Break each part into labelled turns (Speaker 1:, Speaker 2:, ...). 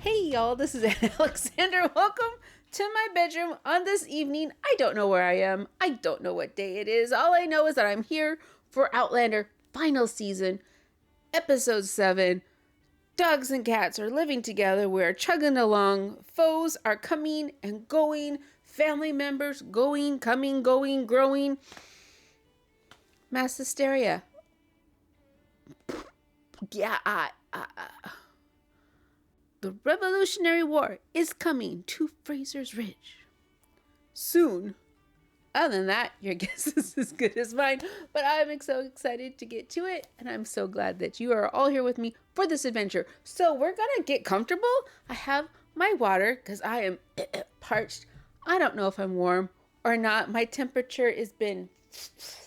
Speaker 1: Hey y'all, this is Alexander. Welcome to my bedroom on this evening. I don't know where I am. I don't know what day it is. All I know is that I'm here for Outlander final season, episode 7. Dogs and cats are living together. We're chugging along. Foes are coming and going. Family members going, coming, going, growing. Mass hysteria. Yeah, the Revolutionary War is coming to Fraser's Ridge soon. Other than that, your guess is as good as mine, but I'm so excited to get to it, and I'm so glad that you are all here with me for this adventure. So we're gonna get comfortable. I have my water because I am parched. I don't know if I'm warm or not. My temperature has been, it's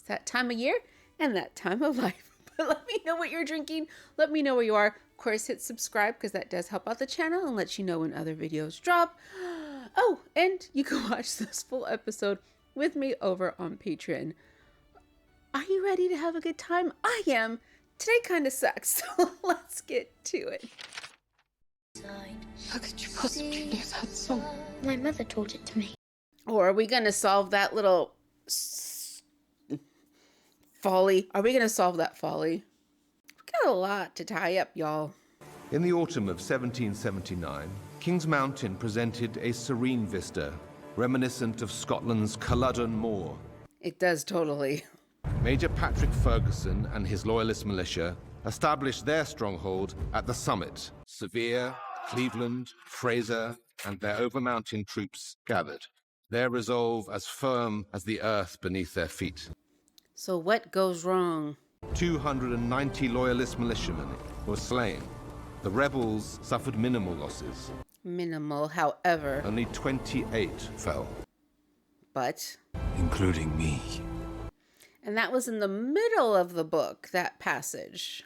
Speaker 1: that time of year and that time of life. But let me know what you're drinking. Let me know where you are. Of course, hit subscribe because that does help out the channel and lets you know when other videos drop. Oh, and you can watch this full episode with me over on Patreon. Are you ready to have a good time? I am. Today kind of sucks, so let's get to it.
Speaker 2: How could you possibly know that song?
Speaker 3: My mother taught it to me.
Speaker 1: Or are we going to solve that little folly? Are we going to solve that folly? We've got a lot to tie up, y'all.
Speaker 4: In the autumn of 1779, King's Mountain presented a serene vista, reminiscent of Scotland's Culloden Moor.
Speaker 1: It does totally.
Speaker 4: Major Patrick Ferguson and his loyalist militia established their stronghold at the summit. Severe, Cleveland, Fraser, and their over-mountain troops gathered, their resolve as firm as the earth beneath their feet.
Speaker 1: So what goes wrong?
Speaker 4: 290 loyalist militiamen were slain. The rebels suffered minimal losses.
Speaker 1: Minimal, however.
Speaker 4: Only 28 fell.
Speaker 1: But?
Speaker 2: Including me.
Speaker 1: And that was in the middle of the book, that passage.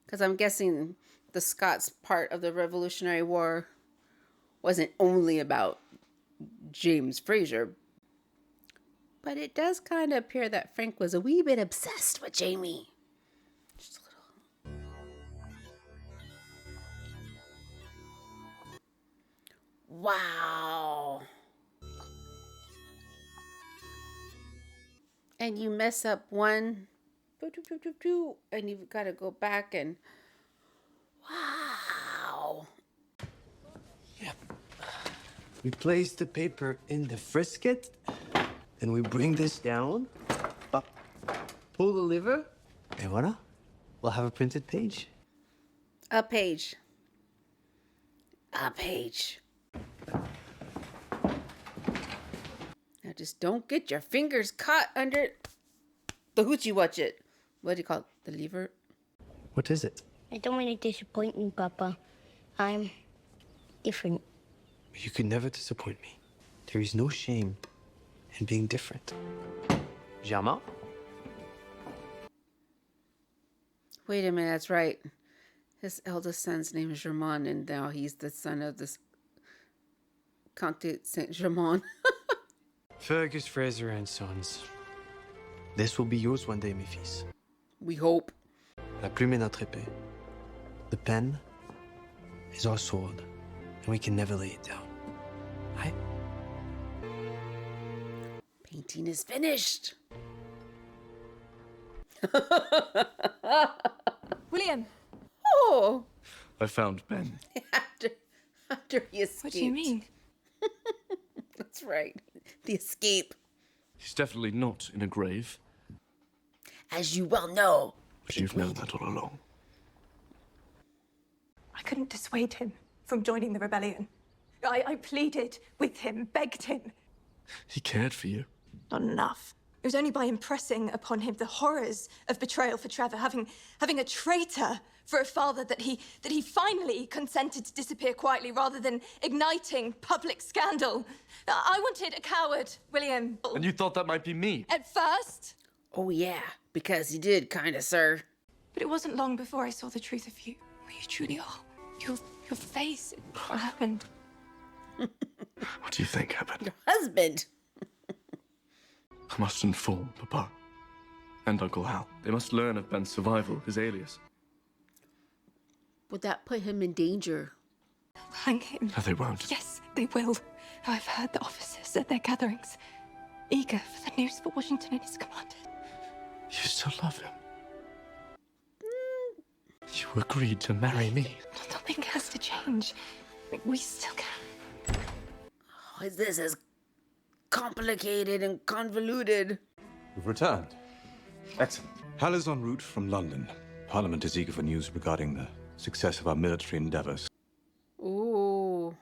Speaker 1: Because I'm guessing the Scots part of the Revolutionary War wasn't only about James Fraser. But it does kind of appear that Frank was a wee bit obsessed with Jamie. Just a little. Wow. And you mess up one, and you've got to go back and, wow.
Speaker 2: Yep. We place the paper in the frisket, and we bring this down, up, pull the lever, and voila, we'll have a printed page.
Speaker 1: A page. A page. Now just don't get your fingers caught under the hoochie watch it. What do you call it? The lever?
Speaker 2: What is it?
Speaker 3: I don't want to disappoint you, Papa. I'm different.
Speaker 2: You could never disappoint me. There is no shame in being different. Jama?
Speaker 1: Wait a minute, that's right. His eldest son's name is Germain, and now he's the son of this Comte Saint-Germain.
Speaker 2: Fergus, Fraser, and Sons. This will be yours one day, mes fils.
Speaker 1: We hope.
Speaker 2: La plume est notre épée. The pen is our sword, and we can never lay it down. Right?
Speaker 1: Painting is finished.
Speaker 5: William!
Speaker 1: Oh!
Speaker 6: I found Ben.
Speaker 1: After he escaped.
Speaker 5: What do you mean?
Speaker 1: That's right. The escape.
Speaker 6: He's definitely not in a grave.
Speaker 1: As you well know.
Speaker 6: But you've known that all along.
Speaker 5: I couldn't dissuade him from joining the rebellion. I pleaded with him, begged him.
Speaker 6: He cared for you.
Speaker 5: Not enough. It was only by impressing upon him the horrors of betrayal for Trevor, having a traitor for a father that he finally consented to disappear quietly rather than igniting public scandal. I wanted a coward, William.
Speaker 6: And you thought that might be me?
Speaker 5: At first.
Speaker 1: Oh yeah, because he did, kind of, sir.
Speaker 5: But it wasn't long before I saw the truth of you. Who you truly are. Your face. What happened?
Speaker 6: What do you think happened?
Speaker 1: Your husband.
Speaker 6: I must inform Papa and Uncle Hal. They must learn of Ben's survival, his alias.
Speaker 1: Would that put him in danger?
Speaker 5: Hang him.
Speaker 6: No, they won't.
Speaker 5: Yes, they will. I've heard the officers at their gatherings, eager for the news for Washington and his commander.
Speaker 6: You still love him. You agreed to marry me.
Speaker 5: Nothing has to change. We still can.
Speaker 1: Oh, this is complicated and convoluted.
Speaker 7: You've returned. Excellent. Hal is en route from London. Parliament is eager for news regarding the success of our military endeavors.
Speaker 1: Ooh.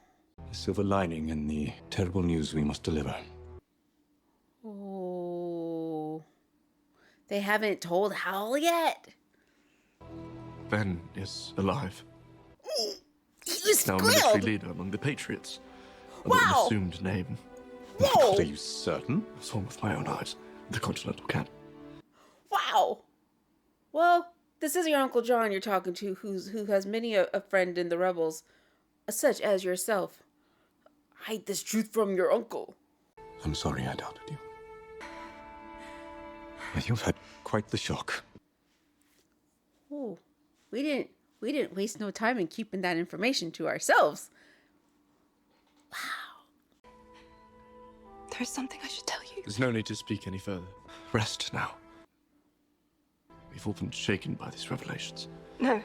Speaker 7: The silver lining in the terrible news we must deliver.
Speaker 1: Oh. They haven't told Hal yet.
Speaker 6: Ben is alive.
Speaker 1: He was
Speaker 6: Now a military
Speaker 1: squealed.
Speaker 6: leader among the Patriots.
Speaker 1: Wow.
Speaker 6: Under an assumed name.
Speaker 1: Whoa.
Speaker 7: Are you certain?
Speaker 6: I saw with my own eyes. The Continental can.
Speaker 1: Wow. Well, this is your Uncle John you're talking to, who has many a friend in the rebels, such as yourself. Hide this truth from your uncle.
Speaker 7: I'm sorry I doubted you. You've had quite the shock.
Speaker 1: Oh, we didn't waste no time in keeping that information to ourselves. Wow.
Speaker 5: There's something I should tell you.
Speaker 6: There's no need to speak any further. Rest now. We've all been shaken by these revelations.
Speaker 5: No,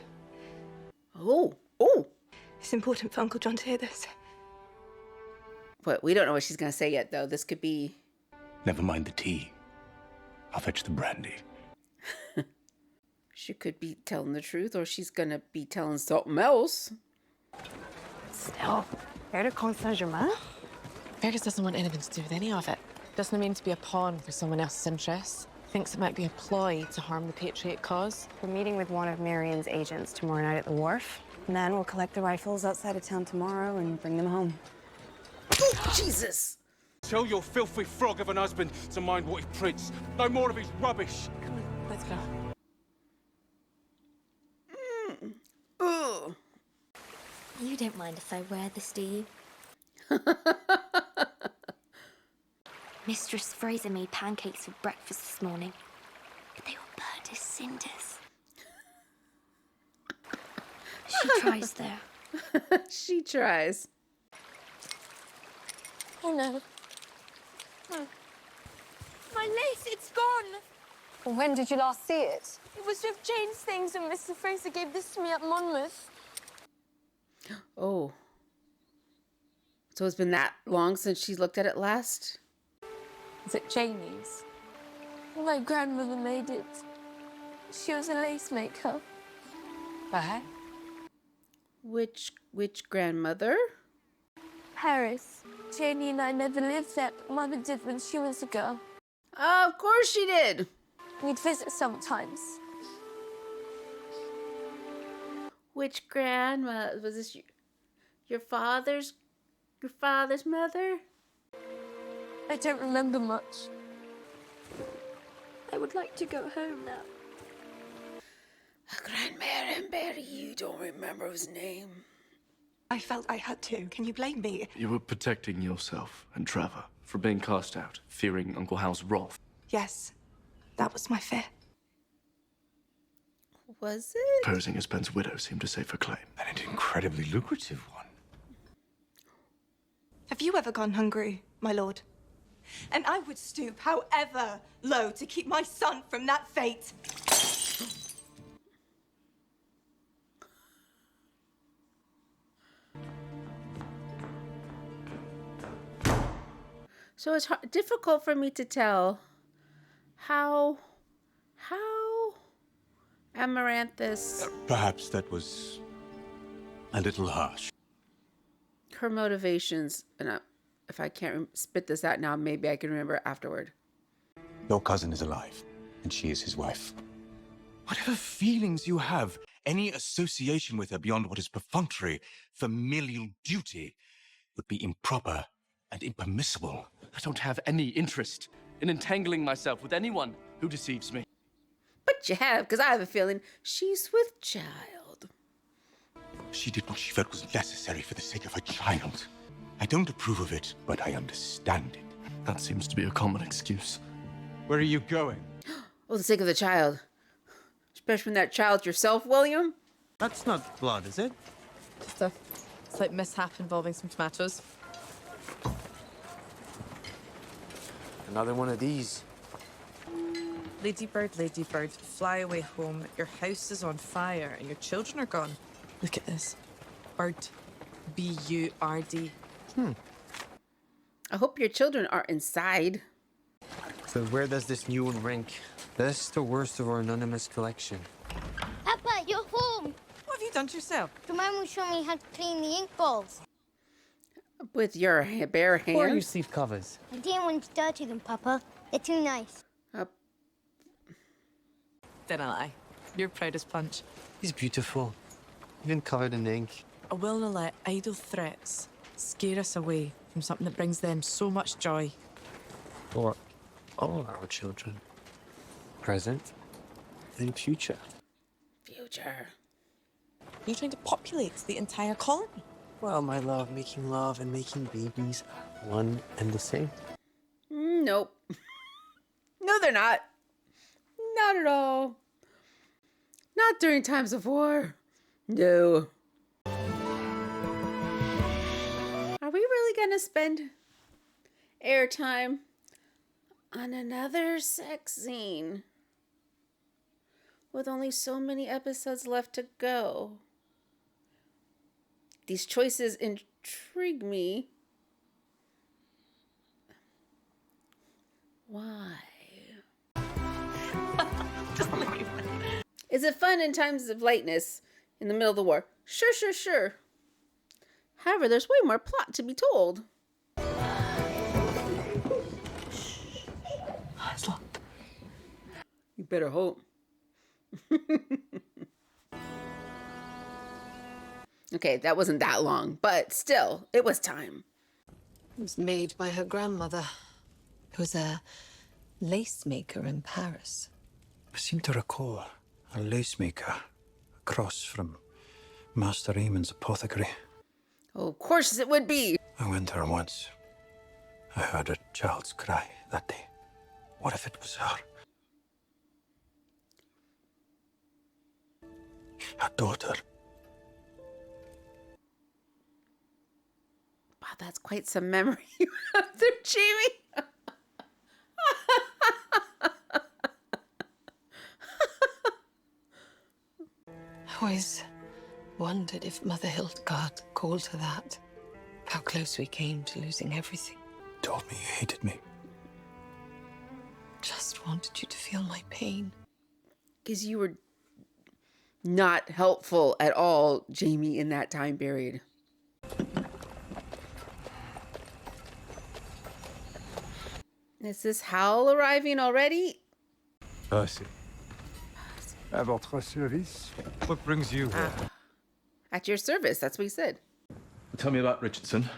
Speaker 1: Oh.
Speaker 5: it's important for Uncle John to hear this.
Speaker 1: But we don't know what she's gonna say yet, though. This could be.
Speaker 7: Never mind the tea. I'll fetch the brandy.
Speaker 1: She could be telling the truth, or she's gonna be telling something else.
Speaker 8: Still, where to Comte Saint-Germain?
Speaker 9: Fergus doesn't want anything to do with any of it. Doesn't mean to be a pawn for someone else's interests. Thinks it might be a ploy to harm the Patriot cause.
Speaker 8: We're meeting with one of Marion's agents tomorrow night at the wharf. And then we'll collect the rifles outside of town tomorrow and bring them home.
Speaker 1: Oh, Jesus!
Speaker 10: Tell your filthy frog of an husband to mind what he prints. No more of his rubbish.
Speaker 9: Come on, let's go.
Speaker 1: Ugh.
Speaker 3: You don't mind if I wear this, do you? Mistress Fraser made pancakes for breakfast this morning, but they were burnt as cinders. She tries, though.
Speaker 1: She tries.
Speaker 5: Oh no. My lace, it's gone.
Speaker 8: When did you last see it?
Speaker 5: It was with Jane's things when Mr. Fraser gave this to me at Monmouth.
Speaker 1: Oh. So it's been that long since she looked at it last?
Speaker 5: Is it Janie's? My grandmother made it. She was a lace maker.
Speaker 8: What?
Speaker 1: Which grandmother?
Speaker 5: Paris. Janie and I never lived there, but Mother did when she was a girl.
Speaker 1: Of course she did.
Speaker 5: We'd visit sometimes.
Speaker 1: Which grandma was this? Your father's mother?
Speaker 5: I don't remember much. I would like to go home now.
Speaker 1: Grandmère and Barry, you don't remember his name.
Speaker 5: I felt I had to. Can you blame me?
Speaker 6: You were protecting yourself and Trevor from being cast out, fearing Uncle Hal's wrath.
Speaker 5: Yes, that was my fear.
Speaker 1: Was it?
Speaker 6: Posing as Ben's widow seemed a safer claim.
Speaker 7: And an incredibly lucrative one.
Speaker 5: Have you ever gone hungry, my lord? And I would stoop however low to keep my son from that fate.
Speaker 1: So it's difficult for me to tell how Amaranthus,
Speaker 7: Perhaps that was a little harsh.
Speaker 1: her motivations, and if I can't spit this out now, maybe I can remember afterward.
Speaker 7: Your cousin is alive, and she is his wife. Whatever feelings you have, any association with her beyond what is perfunctory, familial duty would be improper and impermissible.
Speaker 6: I don't have any interest in entangling myself with anyone who deceives me.
Speaker 1: But you have, because I have a feeling she's with child.
Speaker 7: She did what she felt was necessary for the sake of her child. I don't approve of it, but I understand it.
Speaker 6: That seems to be a common excuse.
Speaker 10: Where are you going?
Speaker 1: Oh, the sake of the child. Especially when that child's yourself, William.
Speaker 2: That's not blood, is it?
Speaker 9: Just a slight mishap involving some tomatoes.
Speaker 2: Another one of these.
Speaker 9: Ladybird, fly away home. Your house is on fire and your children are gone. Look at this. Bird. B-U-R-D.
Speaker 1: I hope your children are inside.
Speaker 2: So where does this new one rank? That's the worst of our anonymous collection.
Speaker 3: Papa, you're home.
Speaker 9: What have you done to yourself?
Speaker 3: Your mum will show me how to clean the ink balls.
Speaker 1: With your bare hands.
Speaker 2: Or your sleeve covers.
Speaker 3: I didn't want to dirty them, Papa. They're too nice.
Speaker 9: Didn't I? Your proudest punch.
Speaker 2: He's beautiful. Even covered in ink.
Speaker 9: I will not let idle threats scare us away from something that brings them so much joy.
Speaker 2: For all our children. Present and future.
Speaker 1: Future.
Speaker 9: You're trying to populate the entire colony.
Speaker 2: Well, my love, making love and making babies are one and the same.
Speaker 1: Nope. No, they're not. Not at all. Not during times of war. No. Are we really gonna spend airtime on another sex scene with only so many episodes left to go? These choices intrigue me. Why? Is it fun in times of lightness in the middle of the war? Sure. However, there's way more plot to be told.
Speaker 9: It's locked.
Speaker 1: You better hope. Okay, that wasn't that long, but still, it was time.
Speaker 11: It was made by her grandmother, who was a lace maker in Paris.
Speaker 12: I seem to recall a lace maker across from Master Eamon's apothecary.
Speaker 1: Oh, of course it would be.
Speaker 12: I went there once. I heard a child's cry that day. What if it was her? Her daughter.
Speaker 1: Wow, that's quite some memory you have there, Jamie.
Speaker 11: I always wondered if Mother Hildegard called her that. How close we came to losing everything.
Speaker 12: Told me you hated me.
Speaker 11: Just wanted you to feel my pain.
Speaker 1: Because you were not helpful at all, Jamie, in that time period. Is this Hal arriving already?
Speaker 12: Percy. À votre service. What brings you here?
Speaker 1: At your service, that's what he said.
Speaker 6: Tell me about Richardson.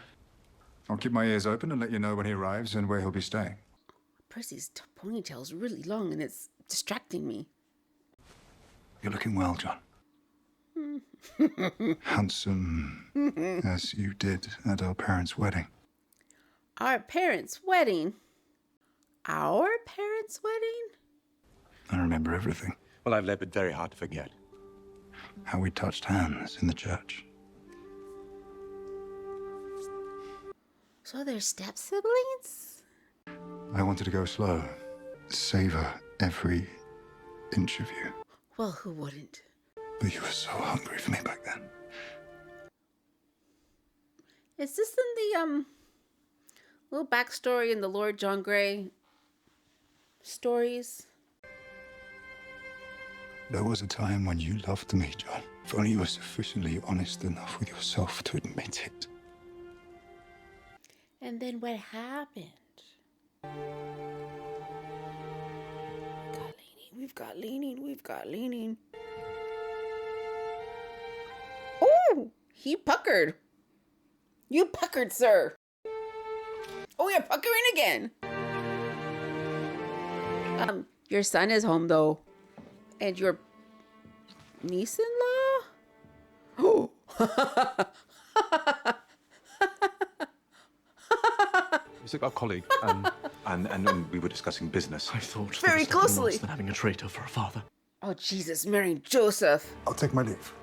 Speaker 13: I'll keep my ears open and let you know when he arrives and where he'll be staying.
Speaker 1: Percy's ponytail's really long and it's distracting me.
Speaker 13: You're looking well, John. Handsome as you did at our parents' wedding.
Speaker 1: Our parents' wedding? Our parents' wedding?
Speaker 13: I remember everything.
Speaker 7: Well, I've labored very hard to forget.
Speaker 13: How we touched hands in the church.
Speaker 1: So they're step-siblings?
Speaker 13: I wanted to go slow. Savor every inch of you.
Speaker 1: Well, who wouldn't?
Speaker 13: But you were so hungry for me back then.
Speaker 1: Is this in the, little backstory in the Lord John Grey stories?
Speaker 13: There was a time when you loved me, John. If only you were sufficiently honest enough with yourself to admit it.
Speaker 1: And then what happened? We've got leaning. Oh, he puckered. You puckered, sir. Oh, you're puckering again. Your son is home, though. And your niece-in-law? Oh.
Speaker 7: He's our colleague, and we were discussing business.
Speaker 6: I thought
Speaker 1: Very
Speaker 6: there was nothing
Speaker 1: closely.
Speaker 6: worse than having a traitor for a father.
Speaker 1: Oh, Jesus, marrying Joseph.
Speaker 13: I'll take my leave.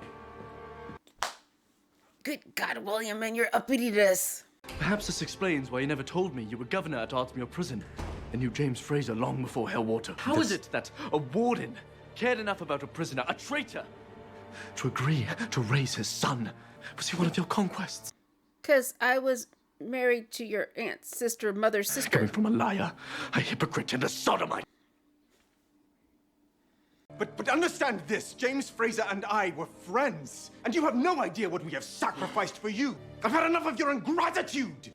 Speaker 1: Good God, William, and your uppityness.
Speaker 6: Perhaps this explains why you never told me you were governor at Ardmere Prison and knew James Fraser long before Hellwater. How is it that a warden cared enough about a prisoner, a traitor, to agree to raise his son? Was he one of your conquests?
Speaker 1: 'Cause I was married to your aunt's sister, mother's sister.
Speaker 6: Coming from a liar, a hypocrite, and a sodomite.
Speaker 7: But understand this, James Fraser and I were friends, and you have no idea what we have sacrificed for you. I've had enough of your ingratitude.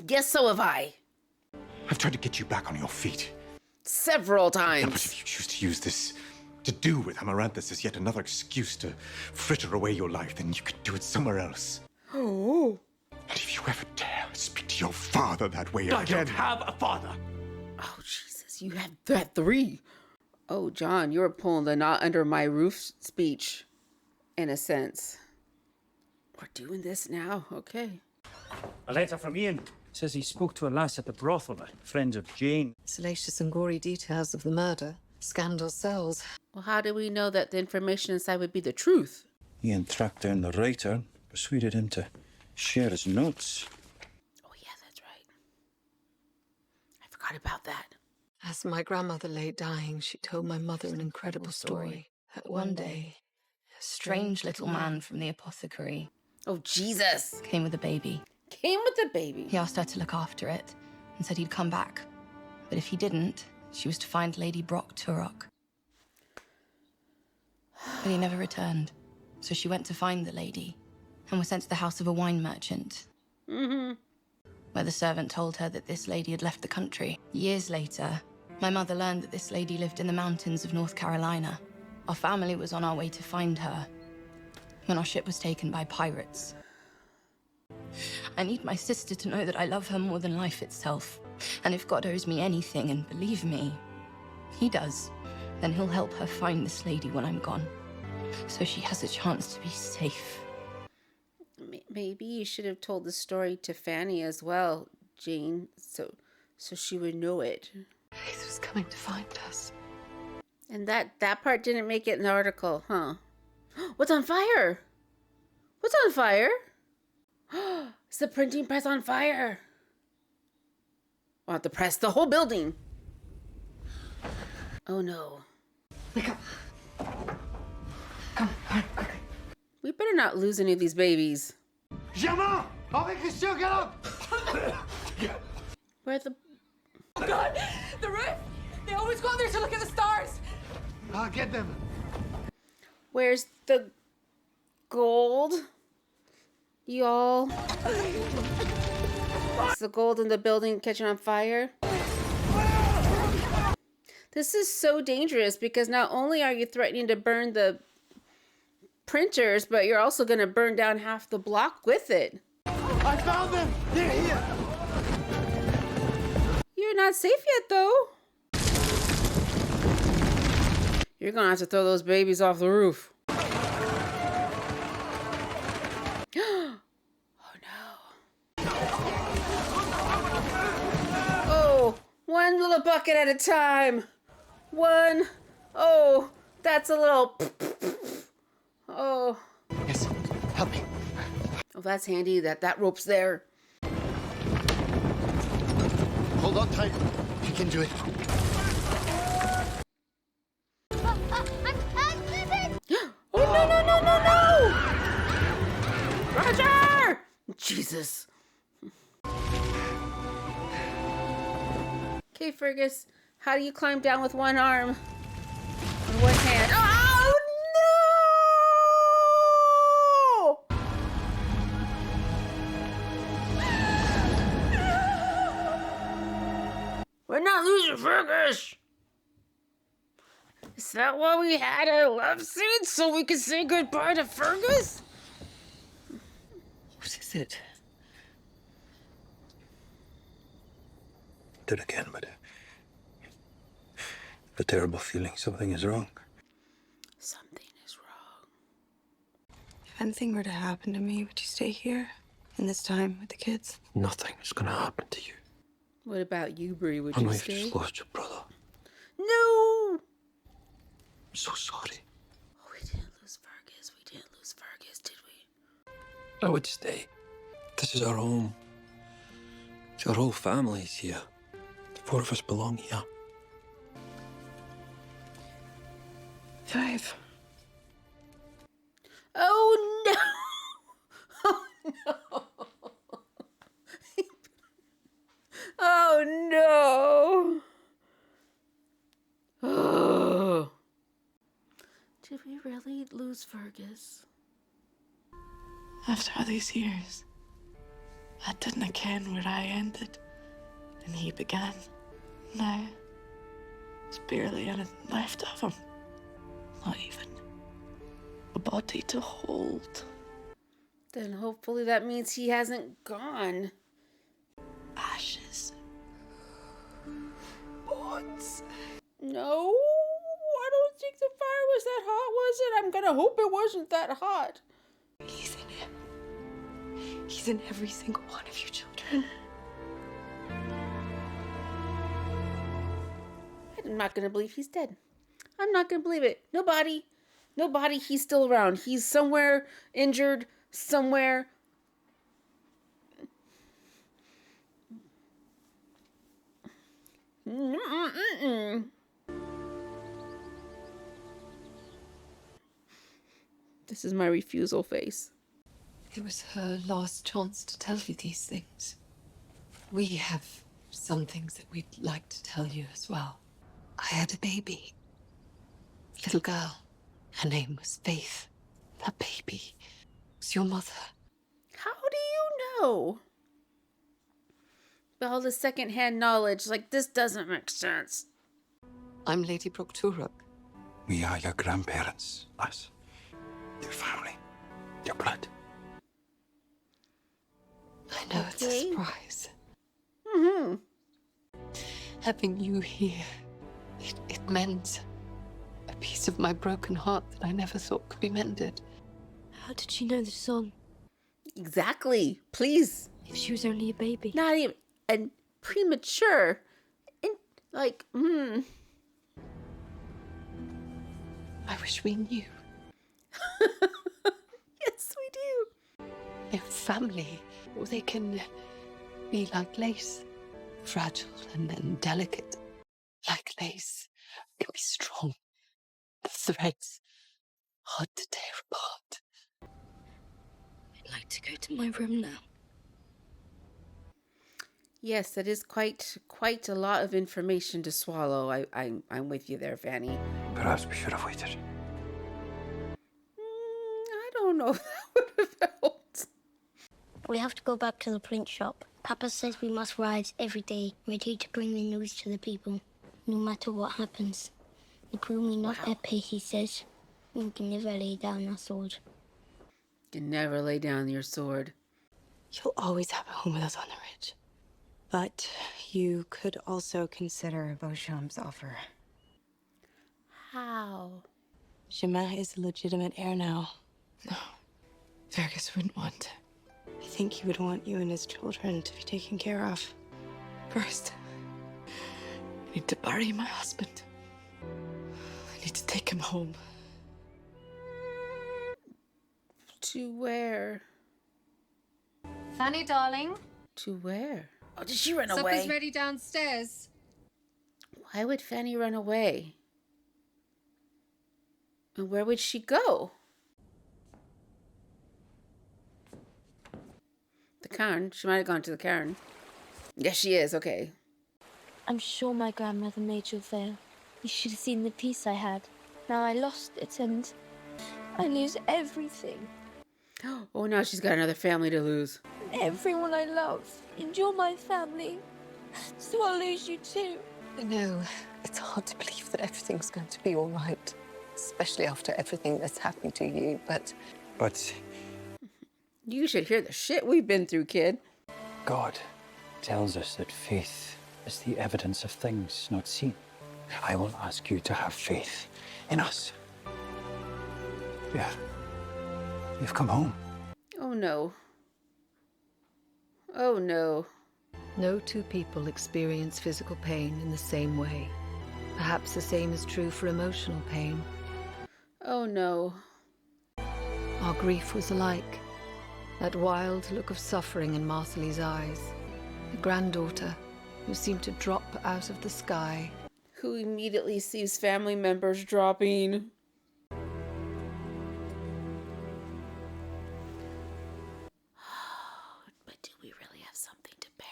Speaker 1: Yes, so have I.
Speaker 7: I've tried to get you back on your feet.
Speaker 1: Several times.
Speaker 7: Yeah, but if you choose to use this to do with Amaranthus as yet another excuse to fritter away your life, then you could do it somewhere else.
Speaker 1: Oh.
Speaker 7: And if you ever dare speak to your father that way again...
Speaker 6: I don't have a father.
Speaker 1: Oh, Jesus, you have that 3. Oh, John, you're pulling the not under my roof speech, in a sense. We're doing this now, okay.
Speaker 12: A letter from Ian says he spoke to a lass at the brothel, a friend of Jane.
Speaker 11: Salacious and gory details of the murder. Scandal sells.
Speaker 1: Well, how do we know that the information inside would be the truth?
Speaker 12: Ian tracked down the writer and persuaded him to share his notes.
Speaker 1: Oh, yeah, that's right. I forgot about that.
Speaker 11: As my grandmother lay dying, she told my mother an incredible story. That one day, a strange little man from the apothecary...
Speaker 1: Oh, Jesus!
Speaker 11: ...came with a baby.
Speaker 1: Came with the baby?
Speaker 11: He asked her to look after it and said he'd come back. But if he didn't, she was to find Lady Brock Turok. But he never returned. So she went to find the lady and was sent to the house of a wine merchant.
Speaker 1: Mm-hmm.
Speaker 11: Where the servant told her that this lady had left the country. Years later, my mother learned that this lady lived in the mountains of North Carolina. Our family was on our way to find her when our ship was taken by pirates. I need my sister to know that I love her more than life itself. And if God owes me anything, and believe me, he does, then he'll help her find this lady when I'm gone. So she has a chance to be safe.
Speaker 1: Maybe you should have told the story to Fanny as well, Jane, so she would know it.
Speaker 11: He was coming to find us.
Speaker 1: And that part didn't make it in the article, huh? What's on fire? What's on fire? Is the printing press on fire? I'll have to press the whole building. Oh no.
Speaker 11: Wake up. Come, quickly.
Speaker 1: We better not lose any of these babies.
Speaker 2: Germain! Avec Christian, get up!
Speaker 1: Where the...
Speaker 5: Oh God! The roof! They always go out there to look at the stars!
Speaker 2: I'll get them.
Speaker 1: Where's the gold? Y'all. Is the gold in the building catching on fire? This is so dangerous because not only are you threatening to burn the printers, but you're also going to burn down half the block with it.
Speaker 2: I found them! They're here!
Speaker 1: You're not safe yet, though. You're going to have to throw those babies off the roof. One little bucket at a time. One. Oh, that's a little. Oh.
Speaker 2: Yes, help me.
Speaker 1: Oh, that's handy that rope's there.
Speaker 2: Hold on tight. You can do it.
Speaker 1: Oh, no. Roger! Jesus. Okay, Fergus, how do you climb down with one arm? On one hand. Oh, no! We're not losing Fergus! Is that why we had a love scene? So we could say goodbye to Fergus?
Speaker 11: What is it?
Speaker 12: Did again, but a terrible feeling. Something is wrong.
Speaker 1: Something is wrong.
Speaker 11: If anything were to happen to me, would you stay here? In this time with the kids?
Speaker 6: Nothing is gonna happen to you.
Speaker 1: What about you, Bree? Would
Speaker 6: I know
Speaker 1: you
Speaker 6: you've
Speaker 1: stay?
Speaker 6: just lost your brother.
Speaker 1: No!
Speaker 6: I'm so sorry.
Speaker 1: Oh, we didn't lose Fergus. We didn't lose Fergus, did we?
Speaker 12: I would stay. This is our home. Our whole family's here. The four of us belong here.
Speaker 9: 5.
Speaker 1: Oh no! Oh no! Oh no! Oh. Did we really lose Fergus?
Speaker 9: After all these years, I didn't ken where I ended and he began. Now, there's barely anything left of him. Not even a body to hold.
Speaker 1: Then hopefully that means he hasn't gone.
Speaker 9: Ashes. Bones.
Speaker 1: No, I don't think the fire was that hot, was it? I'm gonna hope it wasn't that hot.
Speaker 5: He's in him. He's in every single one of you children.
Speaker 1: I'm not gonna believe he's dead. I'm not gonna believe it. Nobody, he's still around. He's somewhere injured, somewhere. This is my refusal face.
Speaker 14: It was her last chance to tell you these things. We have some things that we'd like to tell you as well. I had a baby. Little girl. Her name was Faith. That baby was your mother.
Speaker 1: How do you know? All the secondhand knowledge, like, this doesn't make sense.
Speaker 14: I'm Lady Proctura.
Speaker 12: We are your grandparents, us. Your family. Your blood.
Speaker 14: I know it's a surprise.
Speaker 1: Mm-hmm.
Speaker 14: Having you here, it meant a piece of my broken heart that I never thought could be mended.
Speaker 3: How did she know the song?
Speaker 1: Exactly. Please.
Speaker 3: If she was only a baby.
Speaker 1: Not even. And premature. And, like,
Speaker 14: I wish we knew.
Speaker 1: Yes, we do.
Speaker 14: They're family. They can be like lace. Fragile and delicate. Like lace. Can be strong. The threads hard to tear apart.
Speaker 3: I'd like to go to my room now.
Speaker 1: Yes, that is quite a lot of information to swallow. I'm with you there, Fanny.
Speaker 12: Perhaps we should have waited.
Speaker 1: I don't know if that would have helped.
Speaker 3: We have to go back to the print shop. Papa says we must rise every day, ready to bring the news to the people, no matter what happens. The crew may not happy, he says. We can never lay down our sword.
Speaker 1: You can never lay down your sword.
Speaker 8: You'll always have a home with us on the ridge. But you could also consider Beauchamp's offer.
Speaker 1: How?
Speaker 8: Chemin is a legitimate heir now.
Speaker 9: No, Fergus wouldn't want.
Speaker 8: I think he would want you and his children to be taken care of.
Speaker 9: First, I need to bury my husband. I need to take him home.
Speaker 1: To where?
Speaker 15: Fanny, darling.
Speaker 1: To where? Oh, did she run away?
Speaker 15: Supper's ready downstairs.
Speaker 1: Why would Fanny run away? And where would she go? The cairn? She might have gone to the cairn. Yes, she is. Okay.
Speaker 3: I'm sure my grandmother made you there. You should have seen the peace I had. Now I lost it and I lose everything.
Speaker 1: Oh, now she's got another family to lose.
Speaker 3: Everyone I love. And you're my family. So I'll lose you too.
Speaker 14: I know. It's hard to believe that everything's going to be all right. Especially after everything that's happened to you, but...
Speaker 12: But...
Speaker 1: You should hear the shit we've been through, kid.
Speaker 12: God tells us that faith is the evidence of things not seen. I will ask you to have faith in us. Yeah. You've come home.
Speaker 1: Oh, no. Oh, no.
Speaker 16: No two people experience physical pain in the same way. Perhaps the same is true for emotional pain.
Speaker 1: Oh, no.
Speaker 16: Our grief was alike. That wild look of suffering in Marcelly's eyes. The granddaughter who seemed to drop out of the sky.
Speaker 1: Who immediately sees family members dropping. But do we really have something to bury?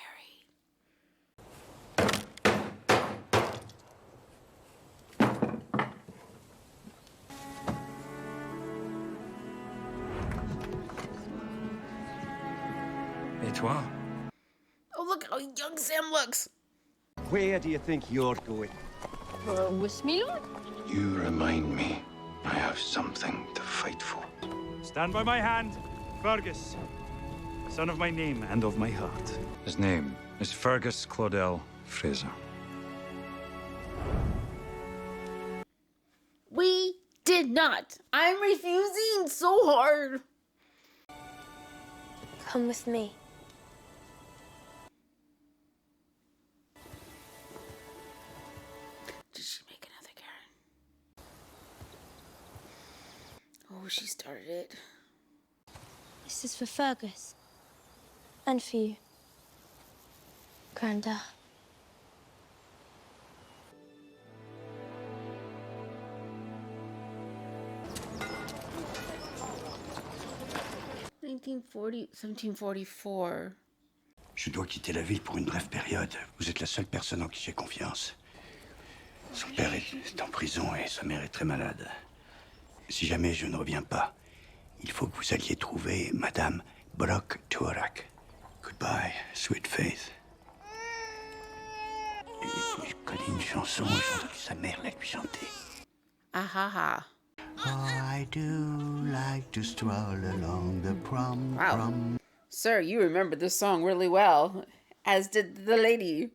Speaker 12: Et toi?
Speaker 1: Oh, look how young Sam looks.
Speaker 15: Where do you think you're going?
Speaker 3: With me, Lord?
Speaker 13: You remind me I have something to fight for.
Speaker 17: Stand by my hand, Fergus, son of my name and of my heart.
Speaker 12: His name is Fergus Claudel Fraser.
Speaker 1: We did not. I'm refusing so hard.
Speaker 3: Come with me.
Speaker 1: Did she make another Karen? Oh, she started it.
Speaker 3: This is for Fergus. And for you, Granda.
Speaker 1: (1744).
Speaker 13: Je dois quitter la ville pour une brève période. Vous êtes la seule personne en qui j'ai confiance. Son père est en prison et sa mère est très malade. Si jamais je ne reviens pas, il faut que vous alliez trouver Madame Brock-Tuarak. Goodbye, sweet Faith. Je connais une chanson, j'ai entendu sa mère la lui chanter.
Speaker 1: Ahaha.
Speaker 13: Oh, I do like to stroll along the prom.
Speaker 1: Wow. Sir, you remember this song really well, as did the lady.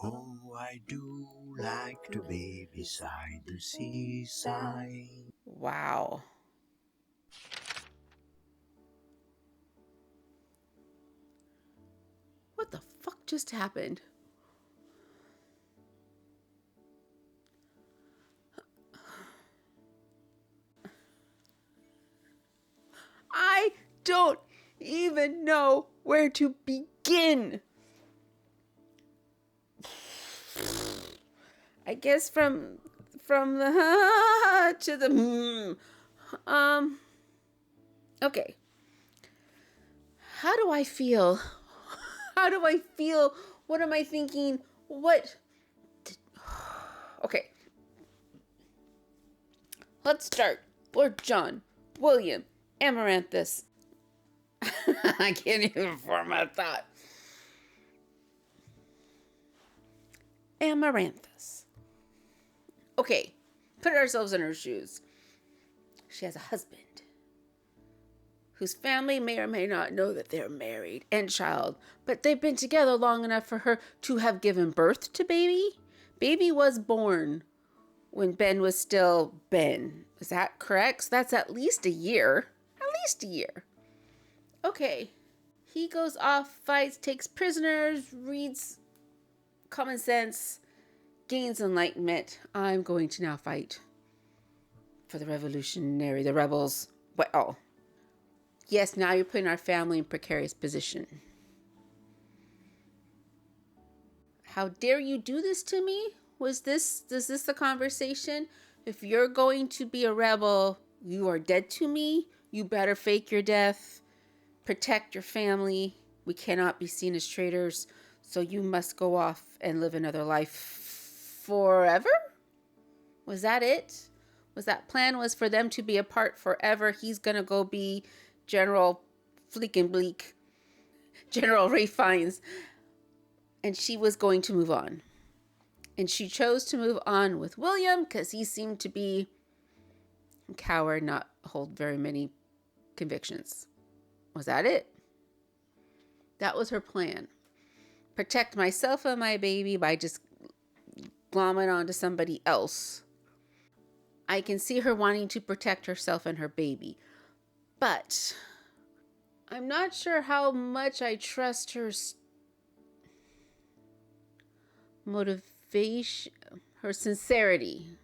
Speaker 13: Oh, I do like to be beside the seaside.
Speaker 1: Wow. What the fuck just happened? I don't even know where to begin. I guess from the to the okay. How do I feel? How do I feel? What am I thinking? Okay. Let's start. Lord John, William, Amaranthus. I can't even form a thought. Amaranthus. Okay, put ourselves in her shoes. She has a husband whose family may or may not know that they're married and child, but they've been together long enough for her to have given birth to baby. Baby was born when Ben was still Ben. Is that correct? So that's at least a year. At least a year. Okay. He goes off, fights, takes prisoners, reads common sense, gains enlightenment. I'm going to now fight for the the rebels. Well, yes, now you're putting our family in precarious position. How dare you do this to me? Is this the conversation? If you're going to be a rebel, you are dead to me. You better fake your death. Protect your family. We cannot be seen as traitors. So you must go off and live another life forever? Was that it? Was that plan was for them to be apart forever? He's going to go be General Fleekenbleek, General Ray Fiennes. And she was going to move on. And she chose to move on with William because he seemed to be a coward, not hold very many convictions. Was that it? That was her plan. Protect myself and my baby by just glomming onto somebody else. I can see her wanting to protect herself and her baby. But I'm not sure how much I trust her motivation, her sincerity.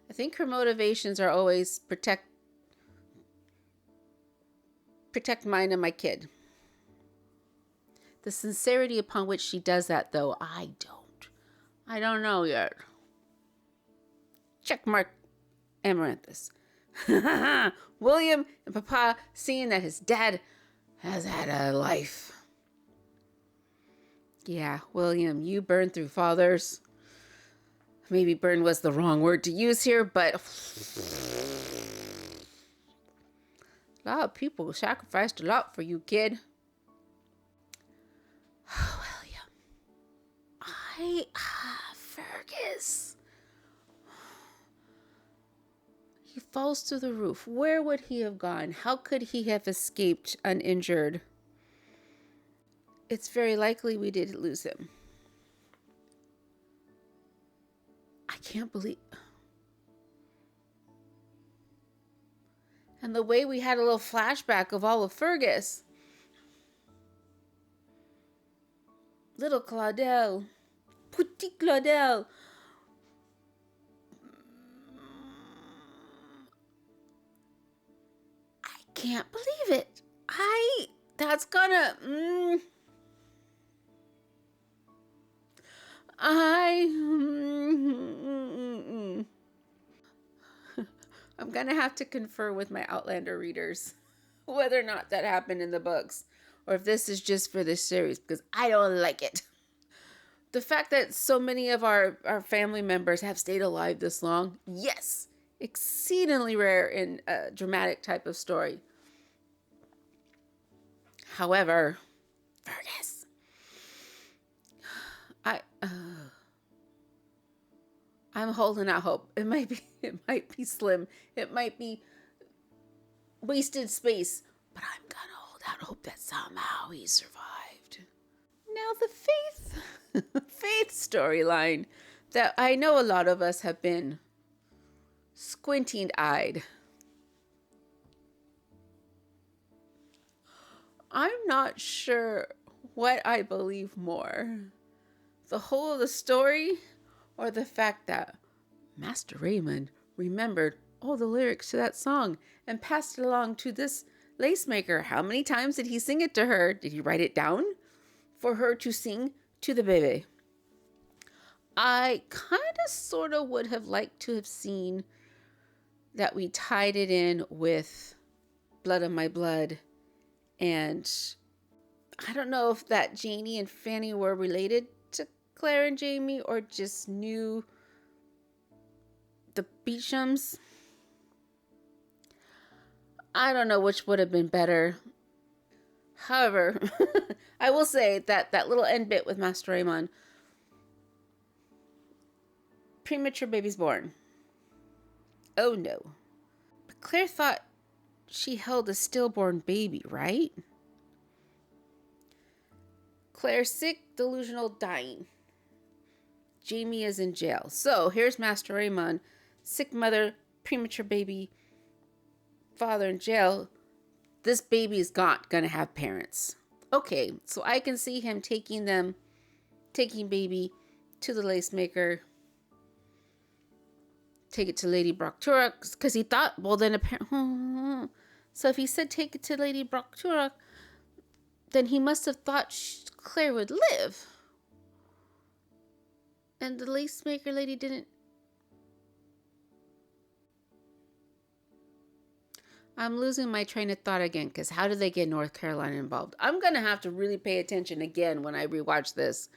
Speaker 1: I think her motivations are always protect mine and my kid. The sincerity upon which she does that, though, I don't know yet. Checkmark Amaranthus. William and Papa seeing that his dad has had a life. Yeah, William, you burned through fathers. Maybe burn was the wrong word to use here, but a lot of people sacrificed a lot for you, kid. William. Fergus. He falls through the roof. Where would he have gone? How could he have escaped uninjured? It's very likely we did lose him. I can't believe... And the way we had a little flashback of all of Fergus. Little Claudel. Petit Claudel. I can't believe it. That's gonna... I'm gonna have to confer with my Outlander readers whether or not that happened in the books or if this is just for this series, because I don't like it. The fact that so many of our family members have stayed alive this long, yes, exceedingly rare in a dramatic type of story. However, Fergus, I'm holding out hope. It might be slim. It might be wasted space, but I'm gonna hold out hope that somehow he survived. Now the faith storyline that I know a lot of us have been squinting-eyed. I'm not sure what I believe more. The whole of the story or the fact that Master Raymond remembered all the lyrics to that song and passed it along to this lace maker. How many times did he sing it to her? Did he write it down for her to sing to the baby? I kind of sort of would have liked to have seen that we tied it in with Blood of My Blood. And I don't know if that Janie and Fanny were related to Claire and Jamie or just knew the Beechams. I don't know which would have been better. However, I will say that that little end bit with Master Raymond, premature baby's born. Oh no. But Claire thought she held a stillborn baby, right? Claire's sick, delusional, dying. Jamie is in jail. So here's Master Raymond, sick mother, premature baby, father in jail. This baby is not gonna have parents. Okay, so I can see him taking baby to the lace maker, take it to Lady Brocktura, because he thought, well then apparently, so if he said take it to Lady Brocktura, then he must have thought Claire would live. And the lace maker lady didn't. I'm losing my train of thought again, because how did they get North Carolina involved? I'm going to have to really pay attention again when I rewatch this.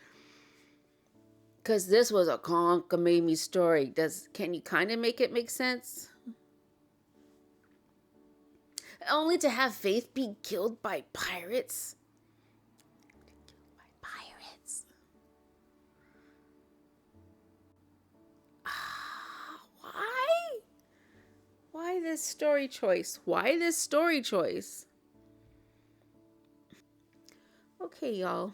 Speaker 1: Because this was a cockamamie story. Can you kind of make it make sense? Only to have Faith be killed by pirates? Why this story choice? Why this story choice? Okay, y'all.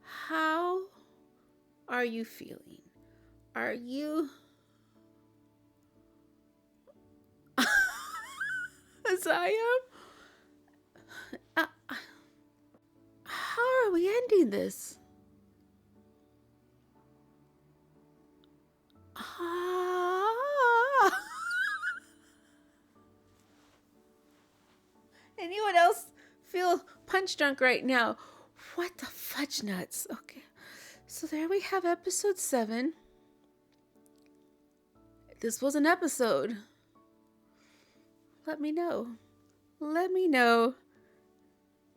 Speaker 1: How are you feeling? Are you... as I am? How are we ending this? How Anyone else feel punch drunk right now? What the fudge nuts? Okay. So there we have episode 7. This was an episode. Let me know. Let me know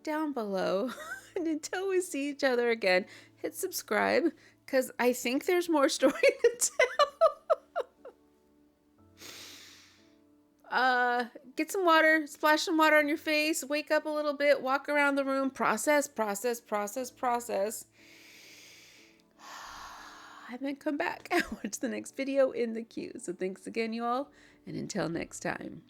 Speaker 1: down below. And until we see each other again, hit subscribe, because I think there's more story to tell. Get some water, splash some water on your face, wake up a little bit, walk around the room, process. And then come back and watch the next video in the queue. So thanks again, you all, and until next time.